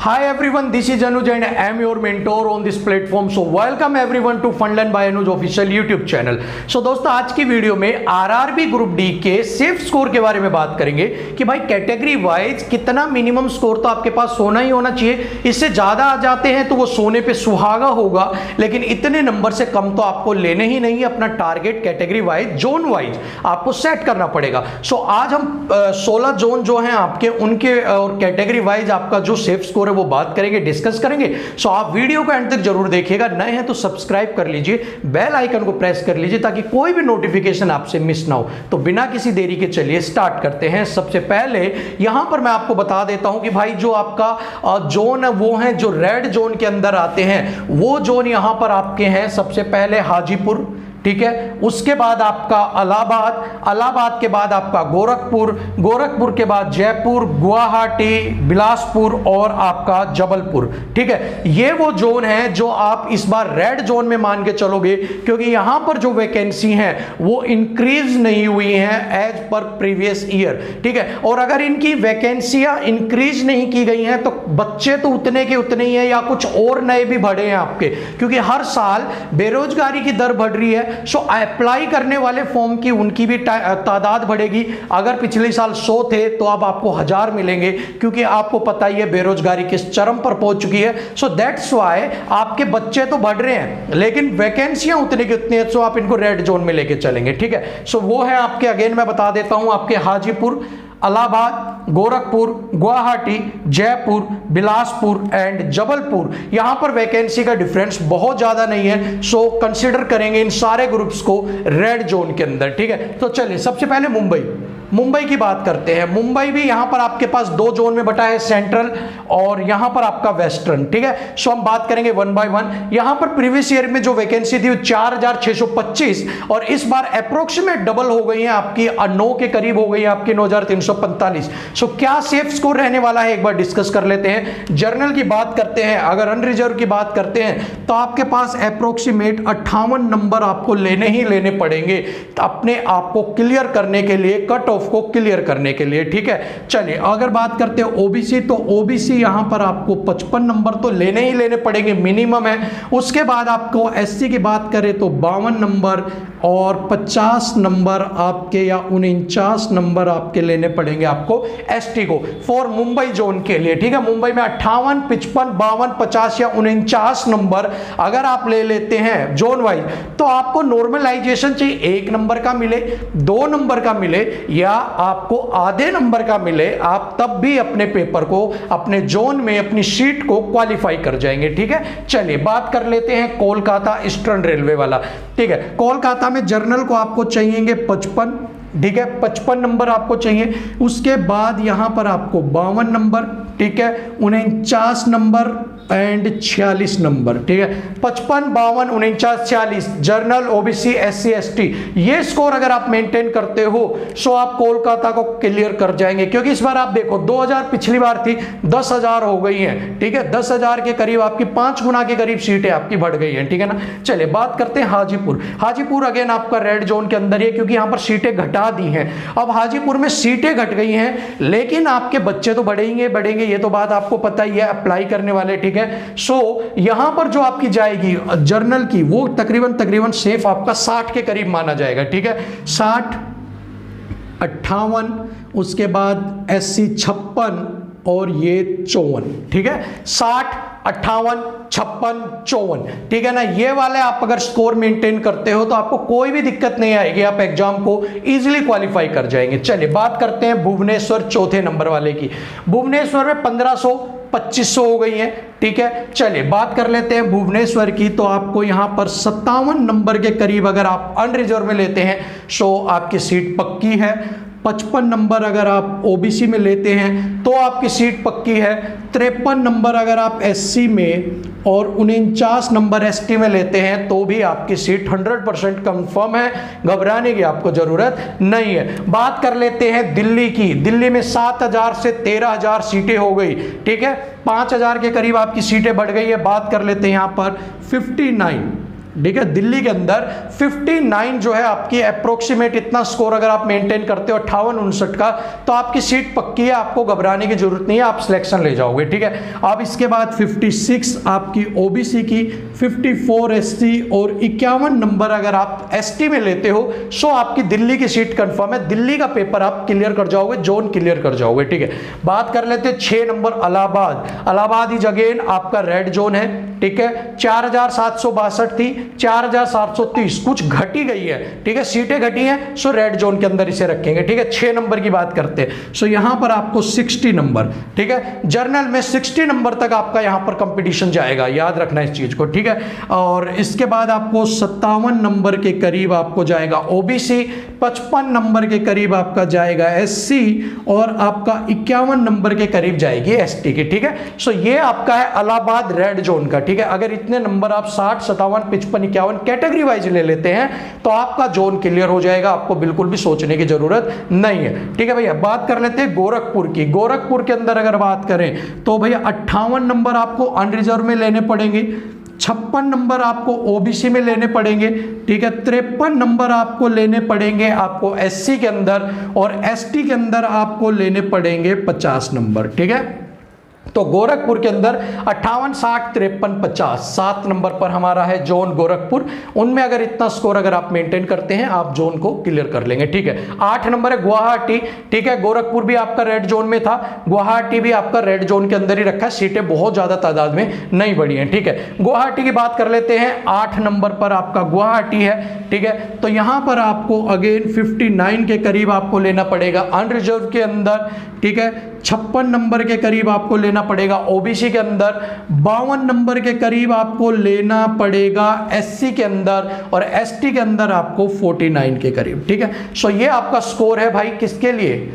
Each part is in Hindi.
Hi everyone, this is Anuj and I am your mentor on this platform. So welcome everyone to Fundlearn by Anuj official YouTube channel. So दोस्तों आज की वीडियो में आरआरबी ग्रुप डी के सेफ स्कोर के बारे में बात करेंगे कि भाई कैटेगरी वाइज कितना मिनिमम स्कोर तो आपके पास सोना ही होना चाहिए। इससे ज्यादा आ जाते हैं तो वो सोने पे सुहागा होगा, लेकिन इतने नंबर से कम तो आपको लेने ही नहीं। अपना target category wise zone wise आपको सेट करना पड़ेगा। सो आज हम 16 जोन जो हैं आपके उनके और कैटेगरी वाइज आपका जो सेफ स्कोर है वो बात करेंगे, डिस्कस करेंगे। सो आप वीडियो को एंड तक जरूर देखिएगा। नए हैं तो सब्सक्राइब कर लीजिए, बेल आइकन को प्रेस कर लीजिए ताकि कोई भी नोटिफिकेशन आपसे मिस ना हो। तो बिना किसी देरी के चलिए स्टार्ट करते हैं। सबसे पहले यहां पर मैं आपको बता देता हूं कि भाई जो आपका जोन है वो है जो रेड जोन के अंदर आते हैं, वो जोन यहां पर आपके हैं। सबसे पहले हाजीपुर, ठीक है, उसके बाद आपका इलाहाबाद, इलाहाबाद के बाद आपका गोरखपुर, गोरखपुर के बाद जयपुर, गुवाहाटी, बिलासपुर और आपका जबलपुर। ठीक है, ये वो जोन है जो आप इस बार रेड जोन में मान के चलोगे, क्योंकि यहां पर जो वैकेंसी हैं वो इंक्रीज नहीं हुई हैं एज पर प्रीवियस ईयर। ठीक है, और अगर इनकी वैकेंसियां इंक्रीज नहीं की गई हैं तो बच्चे तो उतने के उतने ही हैं या कुछ और नए भी बढ़े हैं आपके, क्योंकि हर साल बेरोजगारी की दर बढ़ रही है। सो अप्लाई करने वाले फॉर्म की उनकी भी तादाद बढ़ेगी। अगर पिछले साल 100 थे तो अब आपको 1000 मिलेंगे, क्योंकि आपको पता ही है बेरोजगारी किस चरम पर पहुंच चुकी है। सो दैट्स व्हाई आपके बच्चे तो बढ़ रहे हैं लेकिन वैकेंसियां उतनी की उतनी है, सो आप इनको रेड जोन में लेके चलेंगे। ठीक है, सो वो है आपके, अगेन मैं बता देता हूं, आपके हाजीपुर, इलाहाबाद, गोरखपुर, गुवाहाटी, जयपुर, बिलासपुर एंड जबलपुर। यहां पर वैकेंसी का डिफरेंस बहुत ज्यादा नहीं है। सो कंसीडर करेंगे इन सारे ग्रुप्स को रेड जोन के अंदर। ठीक है, तो चलिए सबसे पहले मुंबई की बात करते हैं। मुंबई भी यहां पर आपके पास दो जोन में बटा है, सेंट्रल और यहां पर आपका वेस्टर्न। ठीक है, सो हम बात करेंगे वन बाय वन। यहां पर प्रीवियस ईयर में जो वैकेंसी थी 4625 और इस बार अप्रोक्सीमेट डबल हो गई है आपकी, 9 के करीब हो गई है आपकी, 9345। सो क्या सेफ स्कोर रहने वाला है एक बार डिस्कस कर लेते हैं। जर्नल की बात करते हैं, अगर अनरिजर्व की बात करते हैं तो आपके पास अप्रोक्सीमेट 58 नंबर आपको लेने ही लेने पड़ेंगे अपने आप को क्लियर करने के लिए, कट ऑफ को क्लियर करने के लिए। ठीक है, चलिए अगर बात करते हैं ओबीसी, तो ओबीसी यहां पर आपको 55 नंबर तो लेने ही लेने पड़ेंगे, मिनिमम है। उसके बाद आपको एससी की बात करें तो 52 नंबर और 50 नंबर आपके या 49 नंबर आपके लेने पड़ेंगे आपको एसटी को, फॉर मुंबई जोन के लिए। ठीक है, मुंबई में 58, 55, 52, 50 या 49 नंबर अगर आप ले लेते हैं जोन वाइज तो आपको नॉर्मलाइजेशन चाहिए 1 नंबर का मिले, 2 नंबर का मिले या आपको आधे नंबर का मिले, आप तब भी अपने पेपर को, अपने जोन में अपनी सीट को क्वालिफाई कर जाएंगे। ठीक है, चलिए बात कर लेते हैं कोलकाता ईस्टर्न रेलवे वाला। ठीक है, कोलकाता में जर्नल को आपको चाहिएंगे 55। ठीक है, 55 नंबर आपको चाहिए। उसके बाद यहां पर आपको 52 नंबर, ठीक है, 49 नंबर एंड 46 नंबर। ठीक है, 55, 52, 49, 46 जर्नल, ओबीसी, एससी, एसटी, ये स्कोर अगर आप मेंटेन करते हो सो आप कोलकाता को क्लियर कर जाएंगे। क्योंकि इस बार आप देखो 2000 पिछली बार थी, 10,000 हो गई हैं। ठीक है, 10,000 के करीब आपकी 5 गुना के करीब सीटें आपकी बढ़ गई हैं। ठीक है ना, चलिए बात करते हैं हाजीपुर। हाजीपुर अगेन आपका रेड जोन के अंदर है, क्योंकि यहां पर सीटें घटा दी हैं। अब हाजीपुर में सीटें घट गई हैं लेकिन आपके बच्चे तो बढ़ेंगे, ये तो बात आपको पता ही है अप्लाई करने वाले। ठीक है, सो यहां पर जो आपकी जाएगी जर्नल की वो तकरीबन सेफ आपका 60 के करीब माना जाएगा। ठीक है, 60, 58, उसके बाद एससी 56 और ये 54। ठीक है, 60, 58, 56, 54। ठीक है ना, ये वाले आप अगर स्कोर मेंटेन करते हो तो आपको कोई भी दिक्कत नहीं आएगी, आप एग्जाम को इजीली क्वालिफाई कर जाएंगे। चलिए बात करते हैं भुवनेश्वर चौथे नंबर वाले की। भुवनेश्वर में 1500, 2500 हो गई है। ठीक है, चलिए बात कर लेते हैं भुवनेश्वर की। तो आपको यहां पर 57 नंबर के करीब अगर आप अनरिजर्व में लेते हैं सो आपकी सीट पक्की है। 55 नंबर अगर आप ओबीसी में लेते हैं तो आपकी सीट पक्की है। 53 नंबर अगर आप एससी में और 49 नंबर एसटी में लेते हैं तो भी आपकी सीट 100% कंफर्म है, घबराने की आपको जरूरत नहीं है। बात कर लेते हैं दिल्ली की। दिल्ली में 7000 से 13000 सीटें हो गई। ठीक है, 5000 के करीब आपकी सीटें बढ़ गई है। बात कर लेते हैं यहाँ पर 59 ठीक है, दिल्ली के अंदर 59 जो है आपकी अप्रोक्सीमेट इतना स्कोर अगर आप मेंटेन करते हो 58-59 का, तो आपकी सीट पक्की है, आपको घबराने की जरूरत नहीं है, आप सिलेक्शन ले जाओगे। ठीक है, अब इसके बाद 56 आपकी ओबीसी की, 54 एससी और 51 नंबर अगर आप एसटी में लेते हो सो आपकी दिल्ली की सीट कंफर्म है, दिल्ली का पेपर आप क्लियर कर जाओगे, जोन क्लियर कर जाओगे। ठीक है, बात कर लेते हैं 6 number Allahabad. Allahabad is again आपका रेड जोन है। ठीक है, 4762 थी, 4730 कुछ घटी गई है। ठीक है, सीटें घटी हैं सो रेड जोन के अंदर इसे रखेंगे। ठीक है, 6 नंबर की बात करते हैं सो यहां पर आपको 60 नंबर, ठीक है, जर्नल में 60 नंबर तक आपका यहां पर कंपटीशन जाएगा, याद रखना इस चीज को। ठीक है, और इसके बाद आपको 57 नंबर के करीब आपको जाएगा ओबीसी, 55 नंबर के करीब आपका जाएगा एससी और आपका 51 नंबर के करीब जाएगी एसटी की। ठीक है, सो ये आपका है इलाहाबाद रेड जोन का। ठीक है, अगर इतने नंबर आप 60, 57, 55, 51 कैटेगरी वाइज ले लेते हैं तो आपका जोन क्लियर हो जाएगा, आपको बिल्कुल भी सोचने की जरूरत नहीं है। ठीक है भैया, बात कर लेते हैं गोरखपुर की। गोरखपुर के अंदर अगर बात करें तो भैया 58 नंबर आपको अनरिजर्व में लेने पड़ेंगे, 56 नंबर आपको ओबीसी में लेने पड़ेंगे। ठीक है, 53 नंबर आपको लेने पड़ेंगे आपको एससी के अंदर और एसटी के अंदर आपको लेने पड़ेंगे 50 नंबर। ठीक है, तो गोरखपुर के अंदर 58, 60, 53, 50 7 नंबर पर हमारा है जोन गोरखपुर। उनमें अगर इतना स्कोर अगर आप मेंटेन करते हैं आप जोन को क्लियर कर लेंगे। ठीक है, 8 नंबर है गुवाहाटी। ठीक है, गोरखपुर भी आपका रेड जोन में था, गुवाहाटी भी आपका रेड जोन के अंदर ही रखा है, सीटें बहुत ज्यादा तादाद में नहीं बढ़ी हैं। ठीक है, गुवाहाटी की बात कर लेते हैं, 8 नंबर पर आपका गुवाहाटी है। ठीक है, तो यहां पर आपको अगेन 59 के करीब आपको लेना पड़ेगा अनरिजर्व के अंदर। ठीक है, 56 नंबर के करीब आपको लेना पड़ेगा ओबीसी के अंदर, 52 नंबर के करीब आपको लेना पड़ेगा एससी के अंदर और एसटी के अंदर आपको 49 के करीब। ठीक है, सो ये आपका स्कोर है भाई किसके लिए,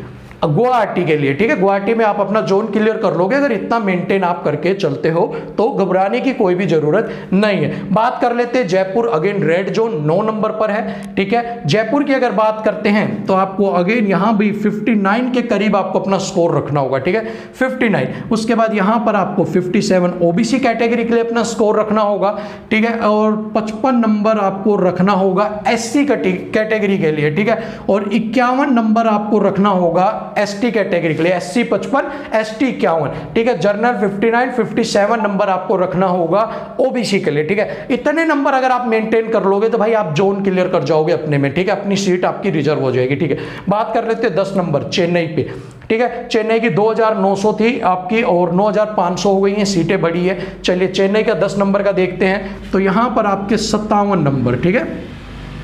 गुवाहाटी के लिए। ठीक है, गुवाहाटी में आप अपना जोन क्लियर कर लोगे अगर इतना मेंटेन आप करके चलते हो तो घबराने की कोई भी जरूरत नहीं है। बात कर लेते हैं Jaipur, again red zone 9 number पर है। ठीक है, जयपुर की अगर बात करते हैं तो आपको अगेन यहां भी 59 के करीब आपको अपना स्कोर रखना होगा। ठीक है, 59, उसके बाद यहां पर आपको 57 ओबीसी कैटेगरी के लिए अपना स्कोर रखना होगा। ठीक है, और 55 नंबर आपको रखना होगा एससी कैटेगरी के लिए। ठीक है, और 51 नंबर आपको रखना होगा एसटी कैटेगरी के लिए, एससी 55, एसटी 51। ठीक है, जर्नल 59, 57 नंबर आपको रखना होगा ओबीसी के लिए। ठीक है, इतने नंबर अगर आप मेंटेन कर लोगे तो भाई आप जोन क्लियर कर जाओगे अपने में। ठीक है, अपनी सीट आपकी रिजर्व हो जाएगी। ठीक है, बात कर लेते हैं 10 नंबर चेन्नई पे। ठीक है, चेन्नई की 2900 थी आपकी और 9500 हो गई हैं, सीटें बढ़ी है। चलिए चेन्नई का 10 नंबर का देखते हैं तो यहां पर आपके 57 नंबर, ठीक है,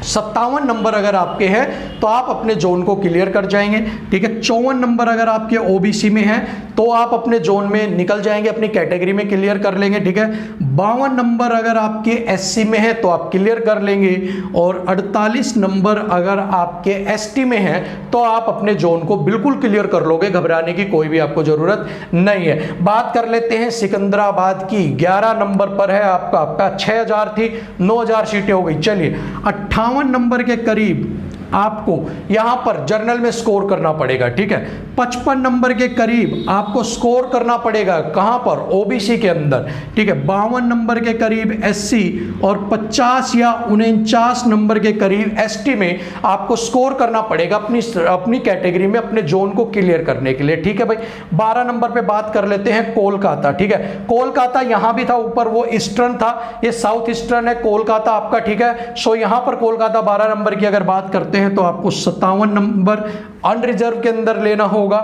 57 नंबर अगर आपके हैं तो आप अपने जोन को क्लियर कर जाएंगे। ठीक है, 54 नंबर अगर आपके ओबीसी में है तो आप अपने जोन में निकल जाएंगे, अपनी कैटेगरी में क्लियर कर लेंगे। ठीक है, 52 नंबर अगर आपके एससी में है तो आप क्लियर कर लेंगे और 48 नंबर अगर आपके एसटी में है तो आप अपने जोन को बिल्कुल क्लियर कर लोगे, घबराने की कोई भी आपको जरूरत नहीं है। बात कर लेते हैं सिकंदराबाद की, 11 नंबर पर है आपका 6000 थी, 9000 सीटें हो गई। चलिए 58 नंबर के करीब आपको यहां पर जर्नल में स्कोर करना पड़ेगा। ठीक है, 55 नंबर के करीब आपको स्कोर करना पड़ेगा, कहां पर, ओबीसी के अंदर। ठीक है, 52 नंबर के करीब एससी और 50 या 49 नंबर के करीब एसटी में आपको स्कोर करना पड़ेगा अपनी कैटेगरी में, अपने जोन को क्लियर करने के लिए। ठीक है भाई, 12 नंबर पे बात कर लेते हैं कोलकाता। ठीक है, कोलकाता यहां भी था, ऊपर वो ईस्टर्न था, ये साउथ ईस्टर्न है कोलकाता आपका। ठीक है, सो यहां पर कोलकाता 12 नंबर की अगर बात करते हैं तो आपको 57 नंबर अनरिजर्व के अंदर लेना होगा,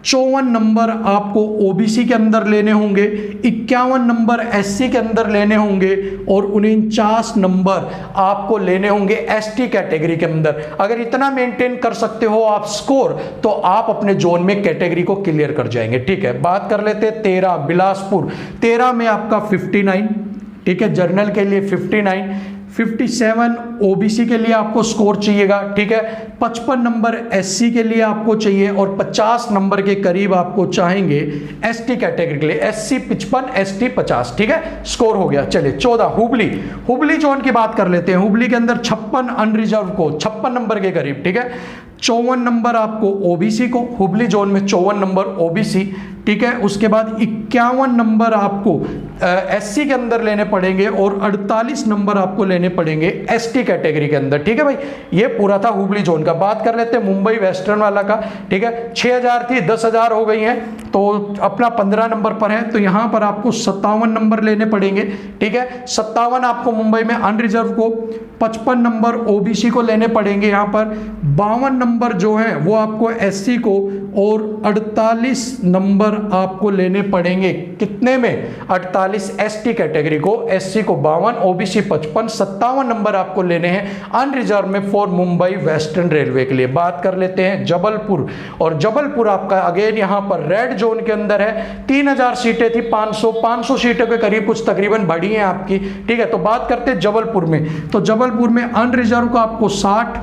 54 नंबर आपको ओबीसी के अंदर लेने होंगे, 51 नंबर एससी के अंदर लेने होंगे और 49 नंबर आपको लेने होंगे एसटी कैटेगरी के अंदर। अगर इतना मेंटेन कर सकते हो आप स्कोर तो आप अपने जोन में कैटेगरी को क्लियर कर जाएंगे। ठीक है, बात कर लेते हैं 13 बिलासपुर, 13 में आपका 59। ठीक है, जर्नल के लिए 59, 57 ओबीसी के लिए आपको स्कोर चाहिएगा। ठीक है, 55 नंबर एससी के लिए आपको चाहिए और 50 नंबर के करीब आपको चाहेंगे एसटी कैटेगरी के लिए, एससी 55, एसटी 50। ठीक है, स्कोर हो गया। चलिए 14 हुबली जोन की बात कर लेते हैं। हुबली के अंदर 56 अनरिजर्व को 56 नंबर के करीब। ठीक है, 54 नंबर आपको ओबीसी को, हुबली जोन में 54 नंबर ओबीसी। ठीक है, उसके बाद 51 नंबर आपको एससी के अंदर लेने पड़ेंगे और 48 नंबर आपको लेने पड़ेंगे एसटी कैटेगरी के अंदर। ठीक है भाई, ये पूरा था हुबली जोन का। बात कर लेते हैं मुंबई वेस्टर्न वाला का। ठीक है, 6000 थी, 10,000 हो गई हैं, तो अपना 15 नंबर पर है, तो यहां पर आपको 57 नंबर लेने पड़ेंगे। ठीक है, 57 आपको मुंबई में अनरिजर्व को, 55 नंबर ओबीसी को लेने पड़ेंगे यहां पर, 52 नंबर जो है वो आपको एससी को, और 48 नंबर आपको लेने पड़ेंगे कितने में, 48 एसटी कैटेगरी को, एससी को 52, ओबीसी 55, 57 नंबर आपको लेने हैं अनरिजर्व में फॉर मुंबई वेस्टर्न रेलवे के लिए। बात कर लेते हैं जबलपुर, और जबलपुर आपका अगेन यहां पर रेड जोन के अंदर है। 3000 सीटें थी, 500 सीटों के करीब कुछ तकरीबन बढ़ी हैं आपकी। ठीक है, तो बात करते हैं जबलपुर में, तो जबलपुर में अनरिजर्व को आपको 60,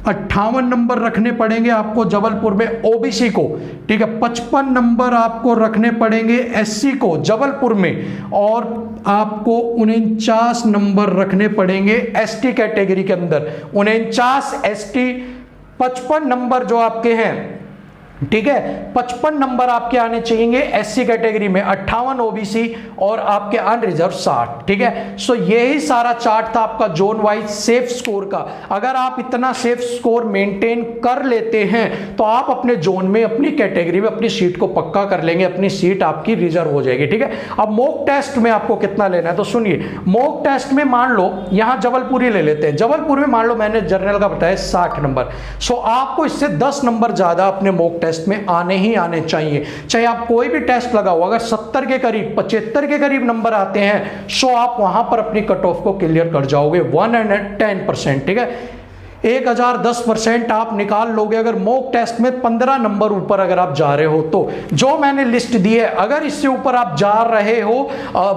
58 नंबर रखने पड़ेंगे आपको जबलपुर में ओबीसी को। ठीक है, 55 नंबर आपको रखने पड़ेंगे एससी को जबलपुर में, और आपको 49 नंबर रखने पड़ेंगे एसटी कैटेगरी के अंदर। 49 एसटी, 55 नंबर जो आपके हैं, ठीक है, 55 नंबर आपके आने चाहिए एससी कैटेगरी में, 58 ओबीसी, और आपके अनरिजर्व 60। ठीक है, सो यही सारा चार्ट था आपका जोन वाइज सेफ स्कोर का। अगर आप इतना सेफ स्कोर मेंटेन कर लेते हैं तो आप अपने जोन में, अपनी कैटेगरी में अपनी सीट को पक्का कर लेंगे, अपनी सीट आपकी रिजर्व हो जाएगी। ठीक है, अब मॉक टेस्ट में आपको कितना लेना है तो सुनिए। मॉक टेस्ट में मान लो यहां जबलपुर ही ले लेते हैं, जबलपुर में मान लो मैंने जनरल का बताया 60 नंबर, सो आपको इससे 10 नंबर ज्यादा अपने मॉक टेस्ट में आने ही आने चाहिए। चाहे आप कोई भी टेस्ट लगाओ, अगर 70 के करीब, 75 के करीब नंबर आते हैं, सो आप वहां पर अपनी कट ऑफ को क्लियर कर जाओगे 110%। ठीक है, 1010% आप निकाल लोगे अगर मॉक टेस्ट में 15 नंबर ऊपर अगर आप जा रहे हो तो। जो मैंने लिस्ट दी है, अगर इससे ऊपर आप जा रहे हो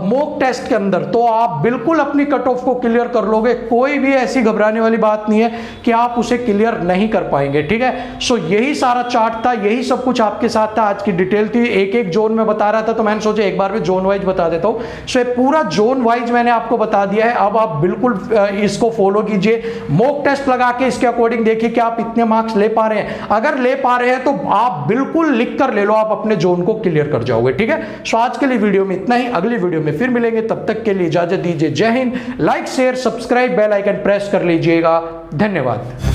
मॉक टेस्ट के अंदर, तो आप बिल्कुल अपनी कट ऑफ को क्लियर कर लोगे। कोई भी ऐसी घबराने वाली बात नहीं है कि आप उसे क्लियर नहीं कर पाएंगे। ठीक है, सो यही सारा चार्ट था, यही सब कुछ आपके साथ था। आज की डिटेल थी, एक एक जोन में बता रहा था, तो मैंने सोचा एक बार में जोन वाइज बता देता हूं। सो पूरा जोन वाइज मैंने आपको बता दिया है। अब आप बिल्कुल इसको फॉलो कीजिए, मॉक टेस्ट लगा के इसके अकॉर्डिंग देखिए कि आप इतने मार्क्स ले पा रहे हैं। अगर ले पा रहे हैं तो आप बिल्कुल लिख कर ले लो, आप अपने जोन को क्लियर कर जाओगे। ठीक है, सो आज के लिए वीडियो में इतना ही, अगली वीडियो में फिर मिलेंगे, तब तक के लिए इजाजत दीजिए। जय हिंद। Like share subscribe bell icon press कर लीजिएगा। धन्यवाद।